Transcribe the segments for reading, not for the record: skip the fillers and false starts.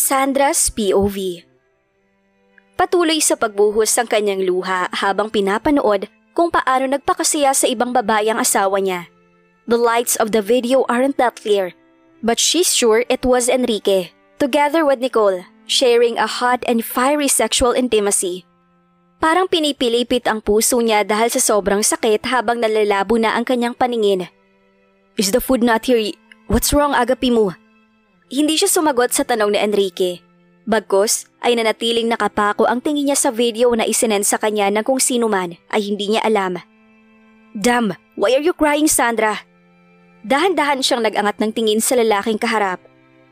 Sandra's POV. Patuloy sa pagbuhos ng kanyang luha habang pinapanood kung paano nagpakasaya sa ibang babae ang asawa niya. The lights of the video aren't that clear, but she's sure it was Enrique, together with Nicole, sharing a hot and fiery sexual intimacy. Parang pinipilipit ang puso niya dahil sa sobrang sakit habang nalalabo na ang kanyang paningin. Is the food not here? What's wrong, Agapi mo? Hindi siya sumagot sa tanong ni Enrique. Bagkus ay nanatiling nakapako ang tingin niya sa video na isinend sa kanya ng kung sino man ay hindi niya alam. Damn, why are you crying, Sandra? Dahan-dahan siyang nag-angat ng tingin sa lalaking kaharap.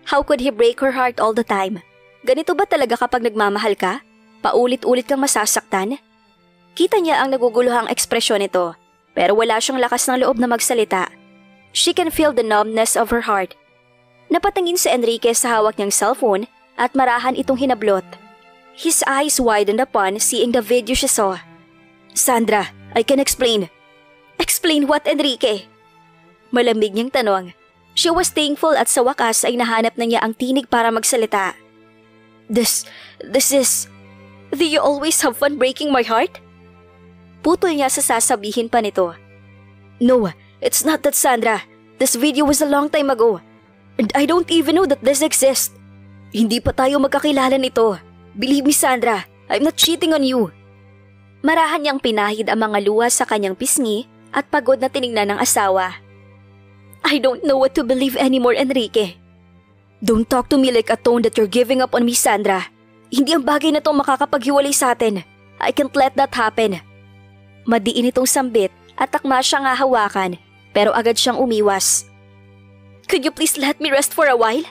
How could he break her heart all the time? Ganito ba talaga kapag nagmamahal ka? Paulit-ulit kang masasaktan? Kita niya ang naguguluhang ekspresyon nito, pero wala siyang lakas ng loob na magsalita. She can feel the numbness of her heart. Napatingin si Enrique sa hawak niyang cellphone at marahan itong hinablot. His eyes widened upon seeing the video she saw. Sandra, I can explain. Explain what, Enrique? Malamig niyang tanong. She was thankful at sa wakas ay nahanap na niya ang tinig para magsalita. This is... Do you always have fun breaking my heart? Putol niya sa sasabihin pa nito. No, it's not that, Sandra. This video was a long time ago. And I don't even know that this exists. Hindi pa tayo magkakilala nito. Believe me, Sandra, I'm not cheating on you. Marahan niyang pinahid ang mga luha sa kanyang pisngi at pagod na tiningnan ng asawa. I don't know what to believe anymore, Enrique. Don't talk to me like a tone that you're giving up on me, Sandra. Hindi ang bagay na itong makakapaghiwalay sa atin. I can't let that happen. Madiin itong sambit at takma siyang hahawakan pero agad siyang umiwas. Could you please let me rest for a while?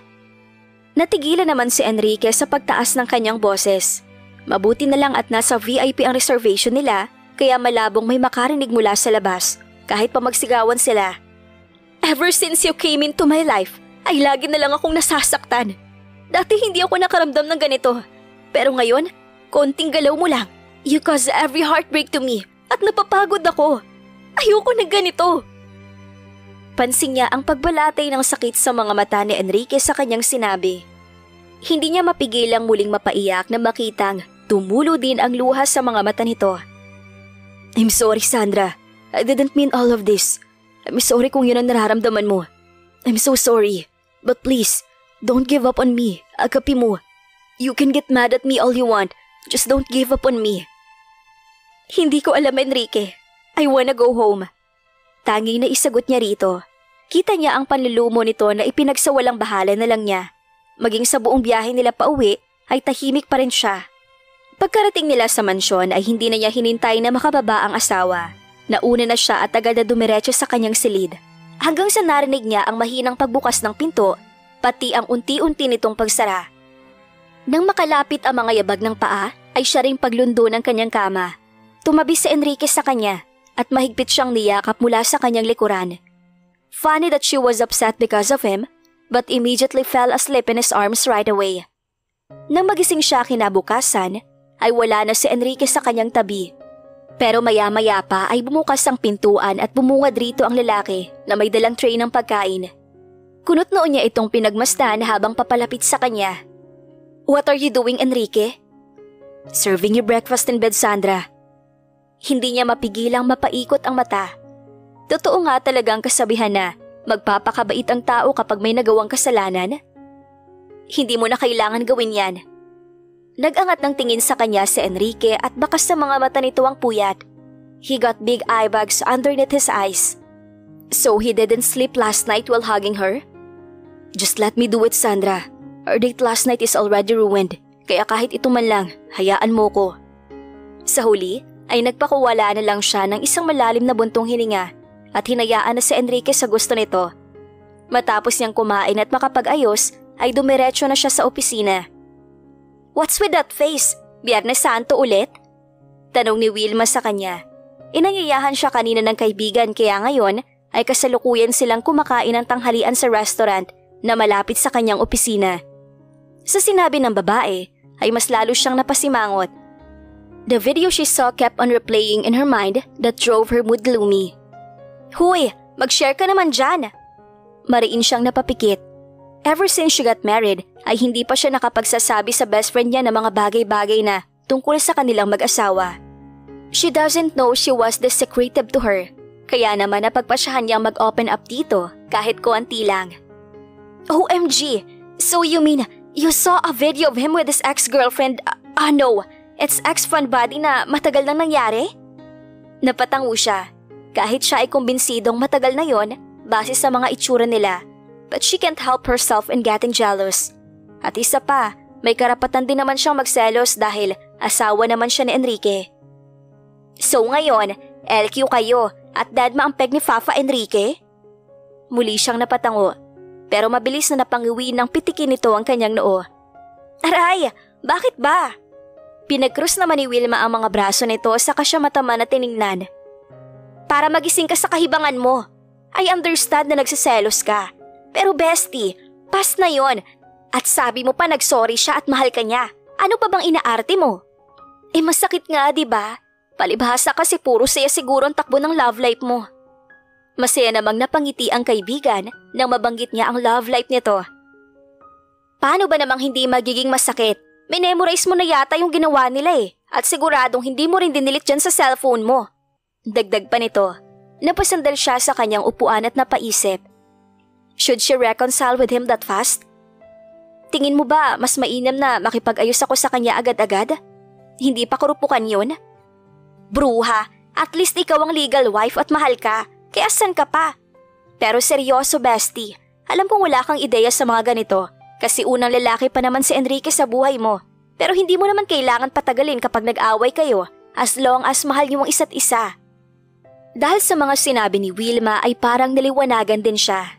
Natigilan naman si Enrique sa pagtaas ng kanyang boses. Mabuti na lang at nasa VIP ang reservation nila kaya malabong may makarinig mula sa labas kahit pa magsigawan sila. Ever since you came into my life, ay lagi na lang akong nasasaktan. Dati hindi ako nakaramdam ng ganito. Pero ngayon, konting galaw mo lang. You cause every heartbreak to me at napapagod ako. Ayoko na ganito. Pansin niya ang pagbalatay ng sakit sa mga mata ni Enrique sa kanyang sinabi. Hindi niya mapigilang muling mapaiyak na makitang tumulo din ang luha sa mga mata nito. I'm sorry, Sandra. I didn't mean all of this. I'm sorry kung yun ang nararamdaman mo. I'm so sorry. But please, don't give up on me, Agapi mo. You can get mad at me all you want. Just don't give up on me. Hindi ko alam, Enrique. I wanna go home. Tanging na isagot niya rito. Kita niya ang panlulumo nito na ipinagsawalang bahala na lang niya. Maging sa buong biyahe nila pauwi ay tahimik pa rin siya. Pagkarating nila sa mansyon ay hindi na niya hinintay na makababa ang asawa. Nauna na siya at agad na dumiretso sa kanyang silid. Hanggang sa narinig niya ang mahinang pagbukas ng pinto, pati ang unti-unti nitong pagsara. Nang makalapit ang mga yabag ng paa ay siya ring paglundo ng kanyang kama. Tumabi si Enrique sa kanya at mahigpit siyang niyakap mula sa kanyang likuran. Funny that she was upset because of him, but immediately fell asleep in his arms right away. Nang magising siya kinabukasan, ay wala na si Enrique sa kanyang tabi. Pero maya-maya pa ay bumukas ang pintuan at bumungad rito ang lalaki na may dalang tray ng pagkain. Kunot noon niya itong pinagmasdan habang papalapit sa kanya. What are you doing, Enrique? Serving you breakfast in bed, Sandra. Hindi niya mapigilang mapaikot ang mata. Totoo nga talagang kasabihan na magpapakabait ang tao kapag may nagawang kasalanan. Hindi mo na kailangan gawin yan. Nag-angat ng tingin sa kanya si Enrique at bakas sa mga mata nito ang puyat. He got big eye bags underneath his eyes. So he didn't sleep last night while hugging her? Just let me do it, Sandra. Our date last night is already ruined, kaya kahit ito man lang, hayaan mo ko. Sa huli, ay nagpakuwala na lang siya ng isang malalim na buntong hininga at hinayaan na si Enrique sa gusto nito. Matapos niyang kumain at makapag-ayos, ay dumiretso na siya sa opisina. What's with that face? Biyernes Santo ulit? Tanong ni Wilma sa kanya. Inanyayahan siya kanina ng kaibigan kaya ngayon ay kasalukuyan silang kumakain ng tanghalian sa restaurant na malapit sa kanyang opisina. Sa sinabi ng babae, ay mas lalo siyang napasimangot. The video she saw kept on replaying in her mind that drove her mood gloomy. Huy, mag-share ka naman dyan! Mariin siyang napapikit. Ever since she got married, ay hindi pa siya nakapagsasabi sa best friend niya ng mga bagay-bagay na tungkol sa kanilang mag-asawa. She doesn't know she was this secretive to her, kaya naman napagpasyahan niyang mag-open up dito kahit konti lang. OMG! So you mean you saw a video of him with his ex-girlfriend? No, it's ex-fun buddy na matagal nang nangyari? Napatango siya, kahit siya ay kumbinsidong matagal na yon base sa mga itsura nila. But she can't help herself in getting jealous. At isa pa, may karapatan din naman siyang magselos dahil asawa naman siya ni Enrique. So ngayon, LQ kayo at dadma ang peg ni Fafa Enrique? Muli siyang napatango, pero mabilis na napangiwi ng pitikin nito ang kanyang noo. Aray, bakit ba? Pinagkrus naman ni Wilma ang mga braso nito saka siya matama na tiningnan. Para magising ka sa kahibangan mo. I understand na nagsiselos ka. Pero bestie, past na yon. At sabi mo pa nagsorry siya at mahal ka niya. Ano pa bang inaarte mo? Masakit nga, di ba? Palibhasa kasi puro saya siguro ang takbo ng love life mo. Masaya namang napangiti ang kaibigan nang mabanggit niya ang love life nito. Paano ba namang hindi magiging masakit? Memorize mo na yata yung ginawa nila at siguradong hindi mo rin dinilit dyan sa cellphone mo. Dagdag pa nito, napasandal siya sa kanyang upuan at napaisip. Should she reconcile with him that fast? Tingin mo ba mas mainam na makipag-ayos ako sa kanya agad-agad? Hindi pa kurupukan yun? Bruha, at least ikaw ang legal wife at mahal ka, kaya san ka pa? Pero seryoso bestie, alam kong wala kang ideya sa mga ganito kasi unang lalaki pa naman si Enrique sa buhay mo. Pero hindi mo naman kailangan patagalin kapag nag-away kayo as long as mahal niyo ang isa't isa. Dahil sa mga sinabi ni Wilma ay parang naliwanagan din siya.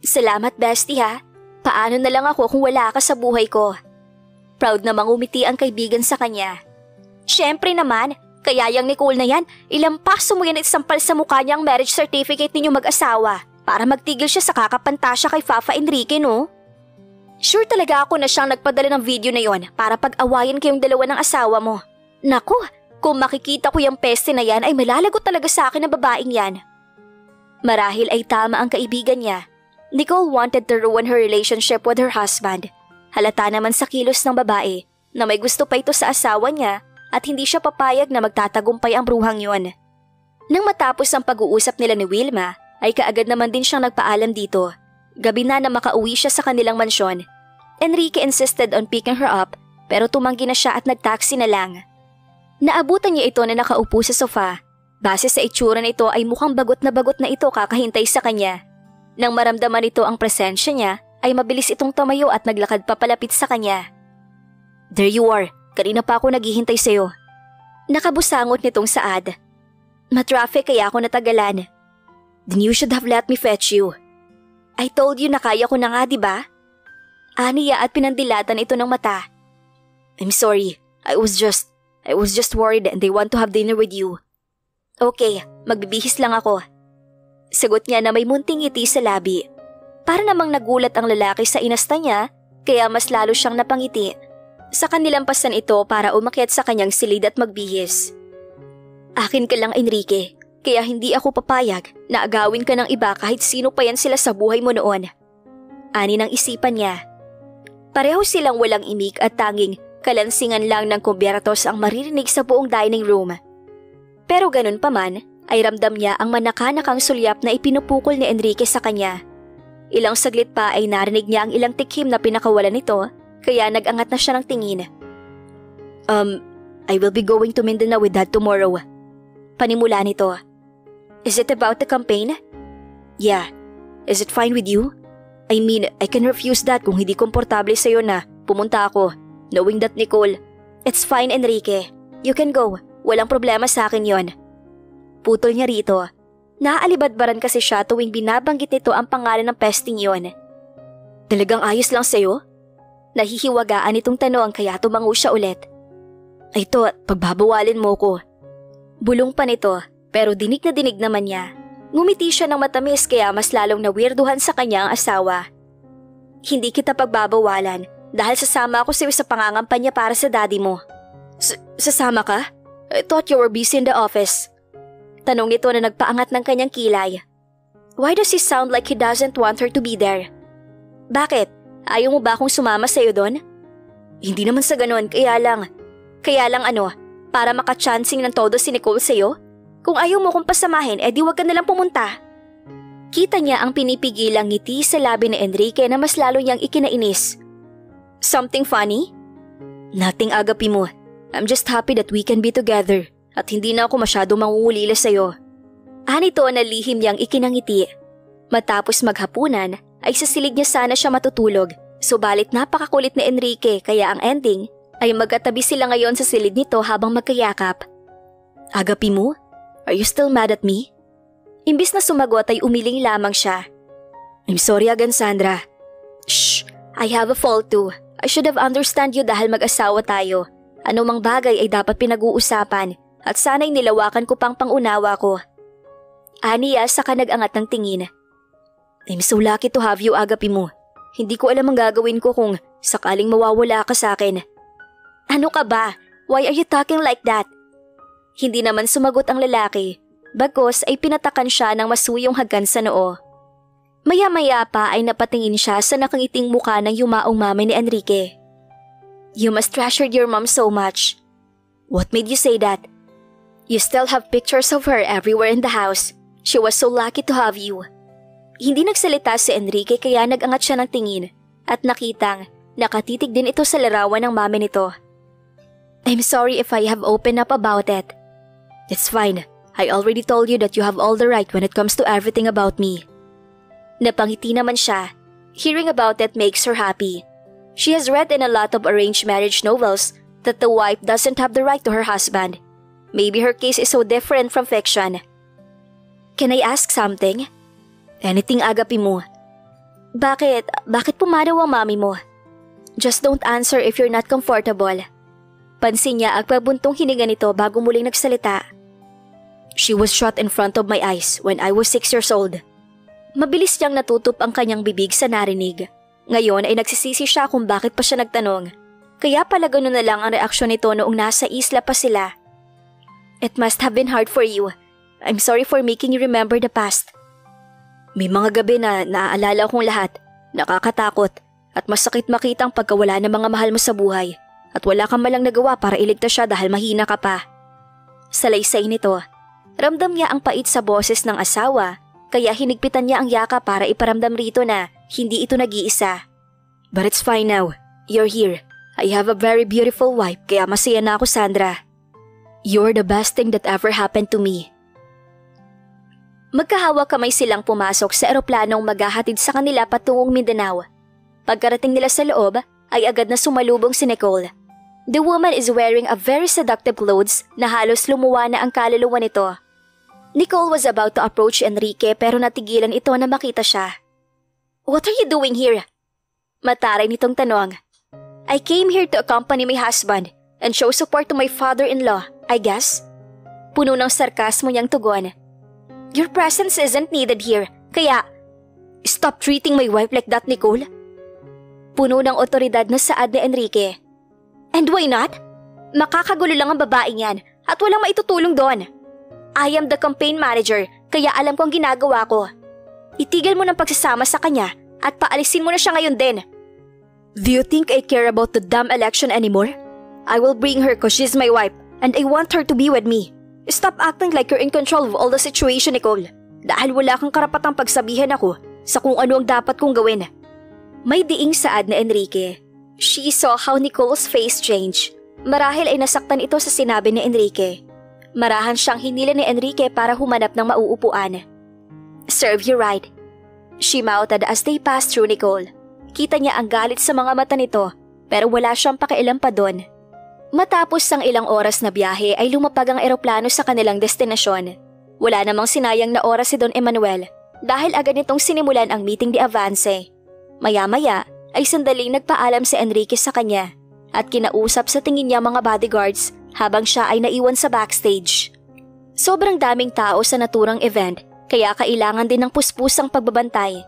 Salamat bestie ha. Paano na lang ako kung wala ka sa buhay ko? Proud namang umiti ang kaibigan sa kanya. Siyempre naman, kaya yung Nicole na yan, ilang paso mo yan at isampal sa mukha niya ang marriage certificate ninyo mag-asawa para magtigil siya sa kakapantasya kay Fafa Enrique, no? Sure talaga ako na siyang nagpadala ng video na yon para pag-awayan kayong dalawa ng asawa mo. Naku, kung makikita ko yung peste na yan ay malalagot talaga sa akin ang babaeng yan. Marahil ay tama ang kaibigan niya. Nicole wanted to ruin her relationship with her husband. Halata naman sa kilos ng babae na may gusto pa ito sa asawa niya at hindi siya papayag na magtatagumpay ang bruhang yon. Nang matapos ang pag-uusap nila ni Wilma, ay kaagad naman din siyang nagpaalam dito. Gabi na makauwi siya sa kanilang mansyon. Enrique insisted on picking her up pero tumanggi na siya at nagtaxi na lang. Naabutan niya ito na nakaupo sa sofa. Base sa itsura nito ay mukhang bagot na ito kakahintay sa kanya. Nang maramdaman nito ang presensya niya, ay mabilis itong tumayo at naglakad papalapit sa kanya. There you are. Kanina pa ako naghihintay sa'yo. Nakabusangot nitong Saad. Matraffic kaya ako natagalan. Then you should have let me fetch you. I told you na kaya ko na nga, diba? Aniya at pinandilatan ito ng mata. I'm sorry. I was just worried and they want to have dinner with you. Okay, magbibihis lang ako. Sagot niya na may munting ngiti sa labi. Para namang nagulat ang lalaki sa inasta niya, kaya mas lalo siyang napangiti. Sa kanilampasan ito para umakyat sa kanyang silid at magbihis. Akin ka lang, Enrique, kaya hindi ako papayag na agawin ka ng iba kahit sino pa yan sila sa buhay mo noon. Ani ng isipan niya. Pareho silang walang imik at tanging kalansingan lang ng kubyertos ang maririnig sa buong dining room. Pero ganun pa man, ay ramdam niya ang manakanakang sulyap na ipinupukol ni Enrique sa kanya. Ilang saglit pa ay narinig niya ang ilang tikhim na pinakawalan nito, kaya nag-angat na siya ng tingin. I will be going to Mindanao with Dad tomorrow. Panimula nito. Is it about the campaign? Yeah. Is it fine with you? I mean, I can refuse that kung hindi komportable sa'yo na pumunta ako, knowing that Nicole. It's fine, Enrique. You can go. Walang problema sa akin yon. Putol niya rito. Naaalibadbaran kasi siya tuwing binabanggit nito ang pangalan ng pesting yon. Talagang ayos lang sa'yo? Nahihiwagaan itong tanong kaya tumango siya ulit. Ay to, pagbabawalin mo ko. Bulong pa nito, pero dinig na dinig naman niya. Ngumiti siya ng matamis kaya mas lalong nawirduhan sa kanya ang asawa. Hindi kita pagbabawalan dahil sasama ako sa pangangampanya para sa daddy mo. Sasama ka? I thought you were busy in the office. Tanong nito na nagpaangat ng kanyang kilay. Why does he sound like he doesn't want her to be there? Bakit? Ayaw mo ba akong sumama sa'yo doon? Hindi naman sa ganon, kaya lang ano, para makachancing ng todo si Nicole sa'yo? Kung ayaw mo kong pasamahin, edi wag ka nalang pumunta. Kita niya ang pinipigilang ngiti sa labi ni Enrique na mas lalo niyang ikinainis. Something funny? Nothing, agapi mo. I'm just happy that we can be together at hindi na ako masyado mangungulila sa'yo. Nito na lihim niyang ikinangiti. Matapos maghapunan ay sa silid niya sana siya matutulog, subalit napakakulit ni Enrique kaya ang ending ay magkatabi sila ngayon sa silid nito habang magkayakap. Agapi mo? Are you still mad at me? Imbis na sumagot ay umiling lamang siya. I'm sorry again, Sandra. Shh! I have a fault too. I should have understand you dahil mag-asawa tayo. Anumang bagay ay dapat pinag-uusapan at sana'y nilawakan ko pang pangunawa ko. Aniya saka nag-angat ng tingin. I'm so lucky to have you, agapi mo. Hindi ko alam ang gagawin ko kung sakaling mawawala ka sa akin. Ano ka ba? Why are you talking like that? Hindi naman sumagot ang lalaki. Bagos ay pinatakan siya ng masuyong hagkan sa noo. Maya-maya pa ay napatingin siya sa nakangiting mukha ng yumaong mama ni Enrique. You must treasure your mom so much. What made you say that? You still have pictures of her everywhere in the house. She was so lucky to have you. Hindi nagsalita si Enrique kaya nag-angat siya ng tingin at nakitang nakatitig din ito sa larawan ng mami nito. I'm sorry if I have opened up about it. It's fine. I already told you that you have all the right when it comes to everything about me. Napangiti naman siya. Hearing about it makes her happy. She has read in a lot of arranged marriage novels that the wife doesn't have the right to her husband. Maybe her case is so different from fiction. Can I ask something? Anything, agapi mo. Bakit pumanaw ang mami mo? Just don't answer if you're not comfortable. Pansin niya ang pabuntong hininga nito bago muling nagsalita. She was shot in front of my eyes when I was 6 years old. Mabilis niyang natutup ang kanyang bibig sa narinig. Ngayon ay nagsisisi siya kung bakit pa siya nagtanong. Kaya pala ganoon na lang ang reaksyon nito noong nasa isla pa sila. It must have been hard for you. I'm sorry for making you remember the past. May mga gabi na naaalala kong lahat, nakakatakot at masakit makitang pagkawala ng mga mahal mo sa buhay at wala kang malang nagawa para iligtas siya dahil mahina ka pa. Salaysay nito, ramdam niya ang pait sa boses ng asawa kaya hinigpitan niya ang yaka para iparamdam rito na hindi ito nag-iisa. But it's fine now. You're here. I have a very beautiful wife kaya masaya na ako, Sandra. You're the best thing that ever happened to me. Magkahawak kamay silang pumasok sa eroplanong maghahatid sa kanila patungong Mindanao. Pagkarating nila sa loob, ay agad na sumalubong si Nicole. The woman is wearing a very seductive clothes na halos lumuwa na ang kaluluwa nito. Nicole was about to approach Enrique pero natigilan ito na makita siya. What are you doing here? Mataray nitong tanong. I came here to accompany my husband and show support to my father-in-law, I guess. Puno ng sarkasmo niyang tugon. Your presence isn't needed here, kaya… Stop treating my wife like that, Nicole. Puno ng otoridad na saad ni Enrique. And why not? Makakagulo lang ang babaeng yan at walang maitutulong doon. I am the campaign manager, kaya alam ko ang ginagawa ko. Itigil mo ng pagsasama sa kanya at paalisin mo na siya ngayon din. Do you think I care about the damn election anymore? I will bring her cause she's my wife and I want her to be with me. Stop acting like you're in control of all the situation, Nicole. Dahil wala kang karapatang pagsabihan ako sa kung ano ang dapat kong gawin. May diing saad na Enrique. She saw how Nicole's face changed. Marahil ay nasaktan ito sa sinabi ni Enrique. Marahan siyang hinila ni Enrique para humanap ng mauupuan. Serve you right. She mouthed as they passed through Nicole. Kita niya ang galit sa mga mata nito pero wala siyang pakialam pa doon. Matapos ang ilang oras na biyahe ay lumapag ang eroplano sa kanilang destinasyon. Wala namang sinayang na oras si Don Emmanuel dahil agad nitong sinimulan ang meeting de avance. Maya-maya ay sandaling nagpaalam si Enrique sa kanya at kinausap sa tingin niya mga bodyguards habang siya ay naiwan sa backstage. Sobrang daming tao sa naturang event kaya kailangan din ng puspusang pagbabantay.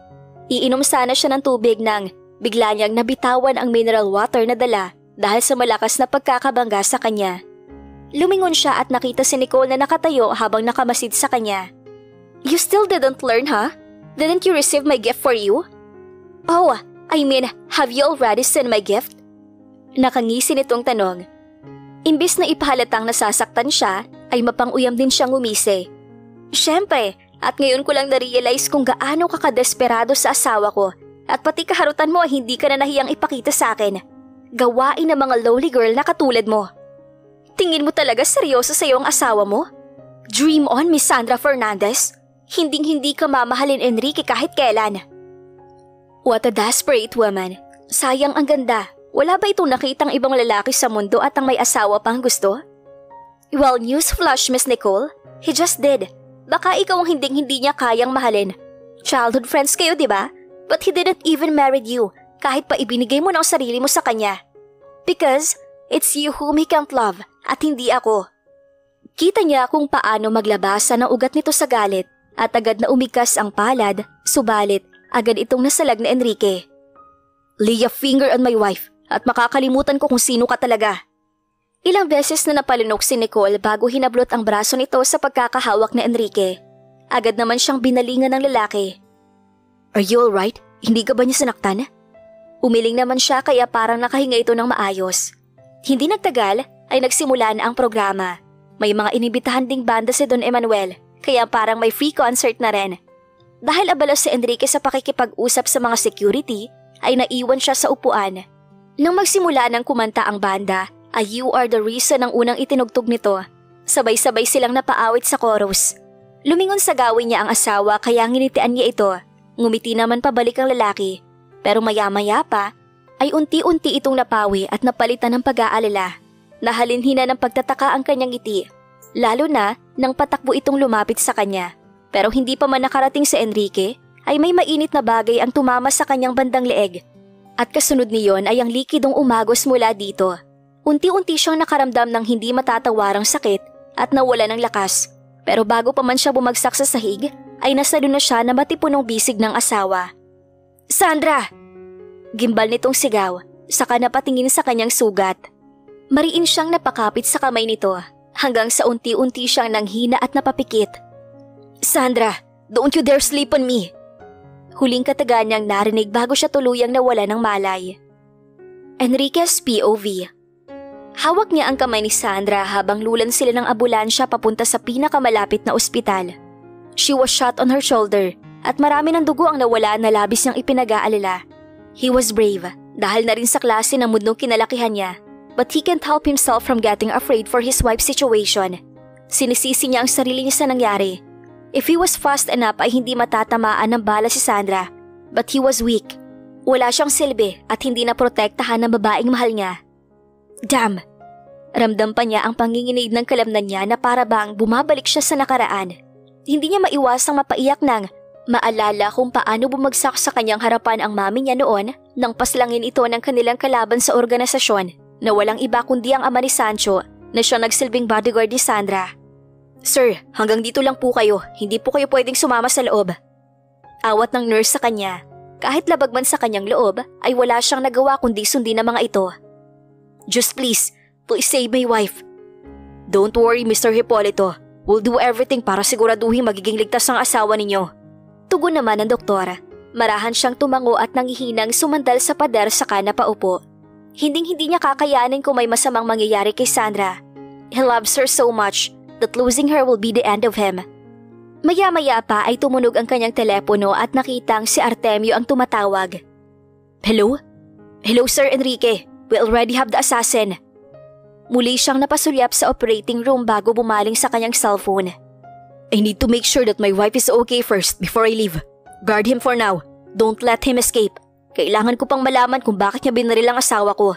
Iinom sana siya ng tubig nang bigla niyang nabitawan ang mineral water na dala dahil sa malakas na pagkakabangga sa kanya. Lumingon siya at nakita si Nicole na nakatayo habang nakamasid sa kanya. You still didn't learn, huh? Didn't you receive my gift for you? Oh, I mean, have you already sent my gift? Nakangisi nitong tanong. Imbis na ipahalatang nasasaktan siya, ay mapang-uyam din siyang umisi. Siyempre, at ngayon ko lang na-realize kung gaano ka kadesperado sa asawa ko at pati kaharutan mo ay hindi ka na nahiyang ipakita sa akin. Gawain ng mga lowly girl na katulad mo. Tingin mo talaga seryoso sa iyo ang asawa mo? Dream on, Miss Sandra Fernandez. Hinding-hindi ka mamahalin Enrique kahit kailan. What a desperate woman. Sayang ang ganda. Wala ba itong nakitang ibang lalaki sa mundo at ang may asawa pang gusto? Well, newsflash, Miss Nicole. He just did. Baka ikaw ang hinding-hindi niya kayang mahalin. Childhood friends kayo, di ba? But he didn't even marry you, kahit pa ibinigay mo ng sarili mo sa kanya. Because it's you whom he can't love, at hindi ako. Kita niya kung paano maglabasan ang ugat nito sa galit, at agad na umikas ang palad, subalit agad itong nasalag na Enrique. Lay a finger on my wife, at makakalimutan ko kung sino ka talaga. Ilang beses na napalunok si Nicole bago hinablot ang braso nito sa pagkakahawak na Enrique. Agad naman siyang binalingan ng lalaki. Are you alright? Hindi ka ba niya sinaktan? Umiling naman siya kaya parang nakahinga ito ng maayos. Hindi nagtagal ay nagsimula na ang programa. May mga inibitahan ding banda si Don Emmanuel kaya parang may free concert na rin. Dahil abala si Enrique sa pakikipag-usap sa mga security ay naiwan siya sa upuan. Nang magsimula ng kumanta ang banda ay You Are the Reason ang unang itinugtog nito. Sabay-sabay silang napaawit sa chorus. Lumingon sa gawin niya ang asawa kaya nginitian niya ito. Ngumiti naman pabalik ang lalaki. Pero maya-maya pa ay unti-unti itong napawi at napalitan ng pag-aalala. Nahalinhina ng pagtataka ang kanyang ngiti. Lalo na nang patakbo itong lumapit sa kanya. Pero hindi pa man nakarating si Enrique ay may mainit na bagay ang tumama sa kanyang bandang leeg. At kasunod niyon ay ang likidong umagos mula dito. Unti-unti siyang nakaramdam ng hindi matatawarang sakit at nawala ng lakas. Pero bago pa man siya bumagsak sa sahig, ay nasalo na siya na matipunong bisig ng asawa. Sandra! Gimbal nitong sigaw, saka napatingin sa kanyang sugat. Mariin siyang napakapit sa kamay nito, hanggang sa unti-unti siyang nanghina at napapikit. Sandra, don't you dare sleep on me! Huling kataga niyang narinig bago siya tuluyang nawala ng malay. Enrique's POV. Hawak niya ang kamay ni Sandra habang lulan sila ng ambulansya papunta sa pinakamalapit na ospital. She was shot on her shoulder at marami ng dugo ang nawala na labis niyang ipinag-aalala. He was brave dahil na rin sa klase ng mundong kinalakihan niya, but he can't help himself from getting afraid for his wife's situation. Sinisisi niya ang sarili niya sa nangyari. If he was fast enough ay hindi matatamaan ng bala si Sandra, but he was weak. Wala siyang silbi at hindi na protektahan ng babaeng mahal niya. Damn! Ramdam pa niya ang panginginig ng kalamnan niya na para bang bumabalik siya sa nakaraan. Hindi niya maiwasang mapaiyak nang maalala kung paano bumagsak sa kanyang harapan ang mami niya noon nang paslangin ito ng kanilang kalaban sa organisasyon na walang iba kundi ang ama ni Sancho na siyang nagsilbing bodyguard ni Sandra. Sir, hanggang dito lang po kayo. Hindi po kayo pwedeng sumama sa loob. Awat ng nurse sa kanya. Kahit labag man sa kanyang loob, ay wala siyang nagawa kundi sundin ang mga ito. Just please save my wife. Don't worry, Mr. Hipolito. We'll do everything para siguraduhin magiging ligtas ang asawa ninyo. Tugon naman ng doktor. Marahan siyang tumango at nangihinang sumandal sa pader saka napaupo. Hinding-hindi niya kakayanin kung may masamang mangyayari kay Sandra. He loves her so much that losing her will be the end of him. Maya-maya pa ay tumunog ang kanyang telepono at nakitang si Artemio ang tumatawag. Hello? Hello, Sir Enrique. We already have the assassin. Muli siyang napasulyap sa operating room bago bumaling sa kanyang cellphone. I need to make sure that my wife is okay first before I leave. Guard him for now. Don't let him escape. Kailangan ko pang malaman kung bakit niya binaril ang asawa ko.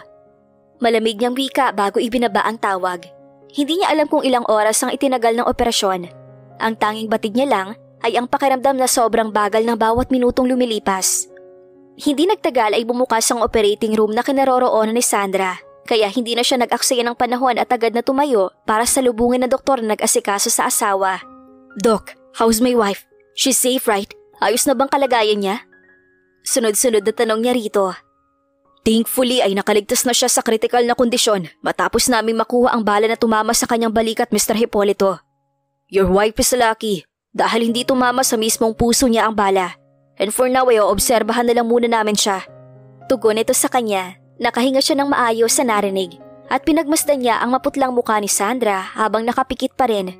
Malamig niyang wika bago ibinaba ang tawag. Hindi niya alam kung ilang oras ang itinagal ng operasyon. Ang tanging batid niya lang ay ang pakiramdam na sobrang bagal ng bawat minutong lumilipas. Hindi nagtagal ay bumukas ang operating room na kinaroroonan ni Sandra, kaya hindi na siya nag-aksaya ng panahon at agad na tumayo para salubungin ng doktor na nag-asikaso sa asawa. Doc, how's my wife? She's safe, right? Ayos na bang kalagayan niya? Sunod-sunod na tanong niya rito. Thankfully ay nakaligtas na siya sa kritikal na kondisyon matapos namin makuha ang bala na tumama sa kanyang balikat, Mr. Hipolito. Your wife is lucky dahil hindi tumama sa mismong puso niya ang bala. And for now ay oobserbahan na lang muna namin siya. Tugon ito sa kanya. Nakahinga siya ng maayos sa narinig at pinagmasdan niya ang maputlang mukha ni Sandra habang nakapikit pa rin.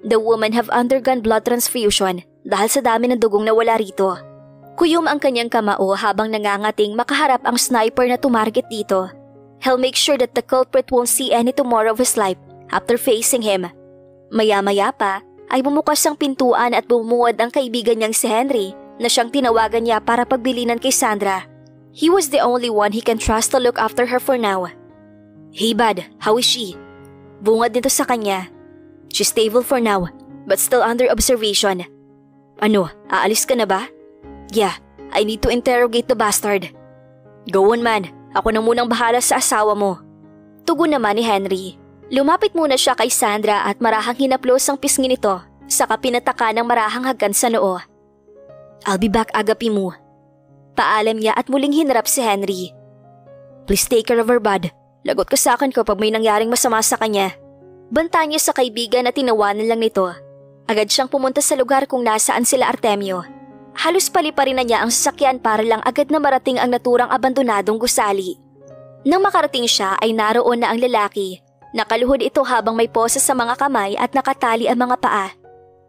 The woman have undergone blood transfusion dahil sa dami ng dugong nawala rito. Kuyom ang kanyang kamao habang nangangating makaharap ang sniper na tumarget dito. He'll make sure that the culprit won't see any tomorrow of his life after facing him. Maya-maya pa ay bumukas ang pintuan at bumuod ang kaibigan niyang si Henry na siyang tinawagan niya para pagbilinan kay Sandra. He was the only one he can trust to look after her for now. "Hey bud, how is she?" Bungad nito sa kanya. "She's stable for now, but still under observation." "Ano, aalis ka na ba?" "Yeah, I need to interrogate the bastard." "Go on man, ako na munang bahala sa asawa mo." Tugon naman ni Henry. Lumapit muna siya kay Sandra at marahang hinaplos ang pisngi nito, saka pinataka ng marahang hagkan sa noo. "I'll be back agapi mo." Paalam niya at muling hinarap si Henry. "Please take care of her bud. Lagot ka sa akin kapag may nangyaring masama sa kanya." Banta niya sa kaibigan at tinawanan lang nito. Agad siyang pumunta sa lugar kung nasaan sila Artemio. Halos paliparin na niya ang sasakyan para lang agad na marating ang naturang abandonadong gusali. Nang makarating siya ay naroon na ang lalaki. Nakaluhod ito habang may poses sa mga kamay at nakatali ang mga paa.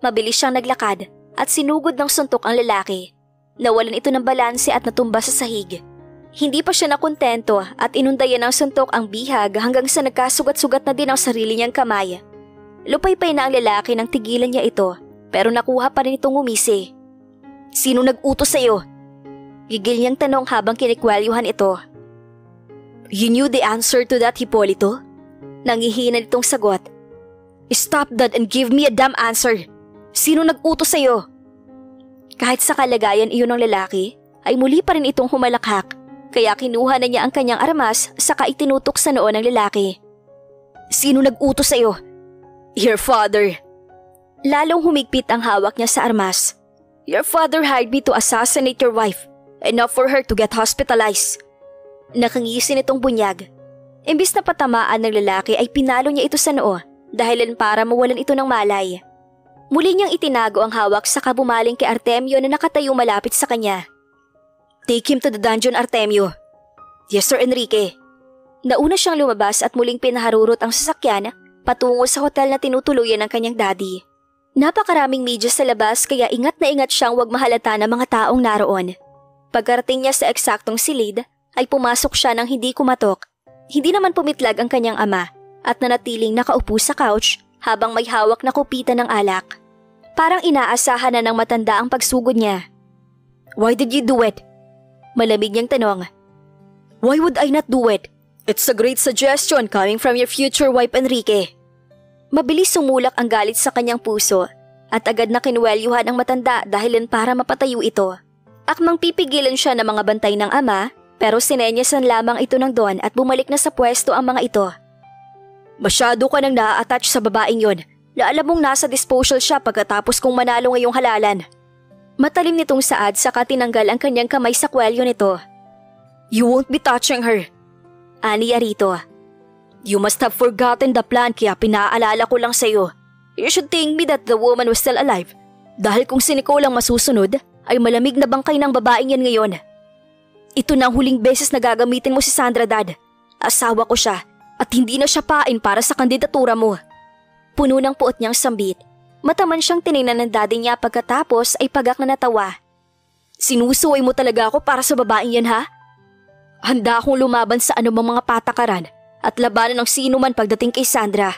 Mabilis siyang naglakad at sinugod ng suntok ang lalaki. Nawalan ito ng balanse at natumba sa sahig. Hindi pa siya nakontento at inundayan ng suntok ang bihag hanggang sa nagkasugat-sugat na din ang sarili niyang kamay. Lupay-pay na ang lalaki nang tigilan niya ito pero nakuha pa rin itong umisi. "Sino nag-utos sa'yo?" Gigil niyang tanong habang kinikwelyuhan ito. "You knew the answer to that, Hipolito?" Nangihina nitong sagot. "Stop that and give me a damn answer! Sino nag-utos sa'yo?" Kahit sa kalagayan iyon ng lalaki, ay muli pa rin itong humalakhak, kaya kinuha na niya ang kanyang armas saka itinutok sa noo ng lalaki. "Sino nag-utos sa'yo?" "Your father." Lalong humigpit ang hawak niya sa armas. "Your father hired me to assassinate your wife, enough for her to get hospitalized." Nakangisi nitong bunyag. Imbis na patamaan ng lalaki ay pinalo niya ito sa noo, dahilan para mawalan ito ng malay. Muli niyang itinago ang hawak saka bumaling kay Artemio na nakatayo malapit sa kanya. "Take him to the dungeon, Artemio." "Yes, Sir Enrique." Nauna siyang lumabas at muling pinaharurot ang sasakyan patungo sa hotel na tinutuluyan ng kanyang daddy. Napakaraming media sa labas kaya ingat na ingat siyang wag mahalata ng mga taong naroon. Pagkarating niya sa eksaktong silid ay pumasok siya nang hindi kumatok. Hindi naman pumitlag ang kanyang ama at nanatiling nakaupo sa couch habang may hawak na kupita ng alak. Parang inaasahan na ng matanda ang pagsugod niya. "Why did you do it?" Malamig niyang tanong. "Why would I not do it? It's a great suggestion coming from your future wife, Enrique." Mabilis sumulak ang galit sa kanyang puso at agad na kinuwelyuhan ang matanda dahilan para mapatayo ito. Akmang pipigilan siya ng mga bantay ng ama pero sinenyasan lamang ito ng Don at bumalik na sa pwesto ang mga ito. "Masyado ka nang naa-attach sa babaeng yon na alam mong nasa disposal siya pagkatapos kong manalo ngayong halalan." Matalim nitong saad saka tinanggal ang kanyang kamay sa kwelyo nito. "You won't be touching her," aniya rito. "You must have forgotten the plan kaya pinaalala ko lang sa'yo. You should thank me that the woman was still alive. Dahil kung siniko lang masusunod, ay malamig na bangkay ng babaeng yan ngayon. Ito na ang huling beses na gagamitin mo si Sandra, Dad. Asawa ko siya at hindi na siya pain para sa kandidatura mo." Puno ng puot niyang sambit. Mataman siyang tinignan ng daddy niya pagkatapos ay pagak na natawa. "Sinusuway mo talaga ako para sa babaeng yan, ha? Handa akong lumaban sa anumang mga patakaran at labanan ng sino man pagdating kay Sandra.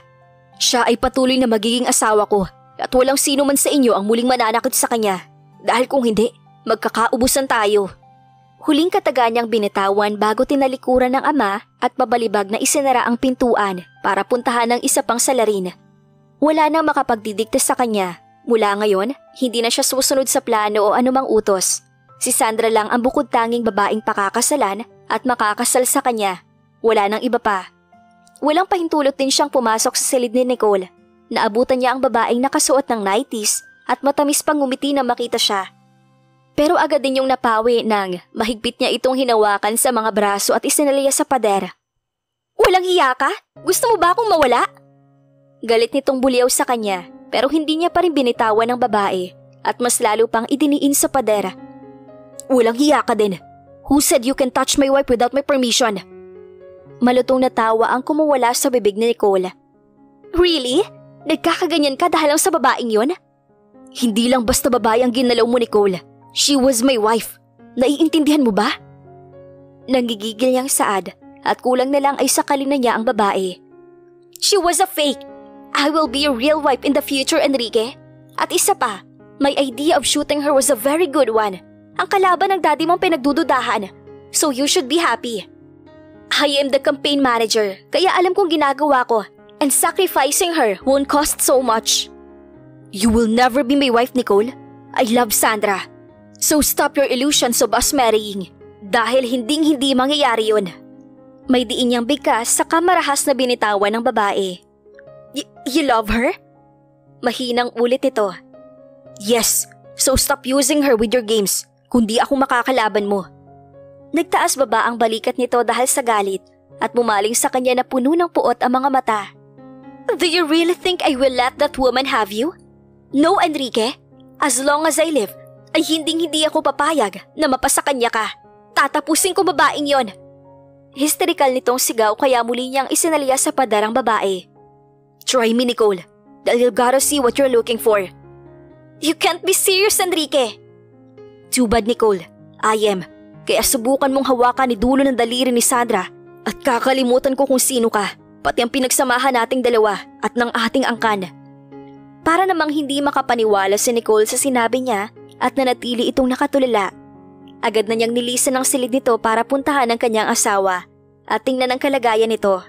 Siya ay patuloy na magiging asawa ko at walang sino man sa inyo ang muling mananakit sa kanya. Dahil kung hindi, magkakaubusan tayo." Huling kataga niyang binitawan bago tinalikuran ng ama at pabalibag na isinara ang pintuan para puntahan ng isa pang salarin. Wala nang makapagdidikta sa kanya. Mula ngayon, hindi na siya susunod sa plano o anumang utos. Si Sandra lang ang bukod tanging babaeng pakakasalan at makakasal sa kanya. Wala nang iba pa. Walang pahintulot din siyang pumasok sa silid ni Nicole. Naabutan niya ang babaeng nakasuot ng 90s at matamis pang ngumiti na makita siya. Pero agad din yung napawi nang mahigpit niya itong hinawakan sa mga braso at isinalaya sa pader. "Walang hiya ka? Gusto mo ba akong mawala?" Galit nitong buliyaw sa kanya pero hindi niya pa rin binitawan ng babae at mas lalo pang idiniin sa pader. "Walang hiya ka din. Who said you can touch my wife without my permission? Malutong na tawa ang kumuwala sa bibig ni Nicole. Really? Nagkakaganyan ka dahil lang sa babaeng yon? Hindi lang basta babae ang ginalaw mo, Nicole. She was my wife. Naiintindihan mo ba? Nanggigigil niyang saad at kulang na lang ay sakalin na niya ang babae. She was a fake. I will be your real wife in the future, Enrique. At isa pa, my idea of shooting her was a very good one. Ang kalaban ng daddy mong pinagdududahan. So you should be happy. I am the campaign manager, kaya alam kong ginagawa ko. And sacrificing her won't cost so much. You will never be my wife, Nicole. I love Sandra. So stop your illusions of us marrying. Dahil hinding-hindi mangyayari yun. May diin niyang bigkas sa kamarahas na binitawan ng babae. You love her? Mahinang ulit ito. Yes, so stop using her with your games, kundi ako makakalaban mo. Nagtaas baba ang balikat nito dahil sa galit at bumaling sa kanya na puno ng puot ang mga mata. Do you really think I will let that woman have you? No, Enrique. As long as I live, ay hinding-hindi ako papayag na mapasa kanya ka. Tatapusin ko babaeng yon. Hysterical nitong sigaw kaya muli niyang isinalya sa padarang babae. Try me, Nicole. Dahil you gotta see what you're looking for. You can't be serious, Enrique. Too bad, Nicole. I am. Kaya subukan mong hawakan ni dulo ng daliri ni Sandra at kakalimutan ko kung sino ka, pati ang pinagsamahan nating dalawa at ng ating angkan. Para namang hindi makapaniwala si Nicole sa sinabi niya at nanatili itong nakatulala. Agad na niyang nilisan ang silid nito para puntahan ang kanyang asawa at tingnan ang kalagayan nito.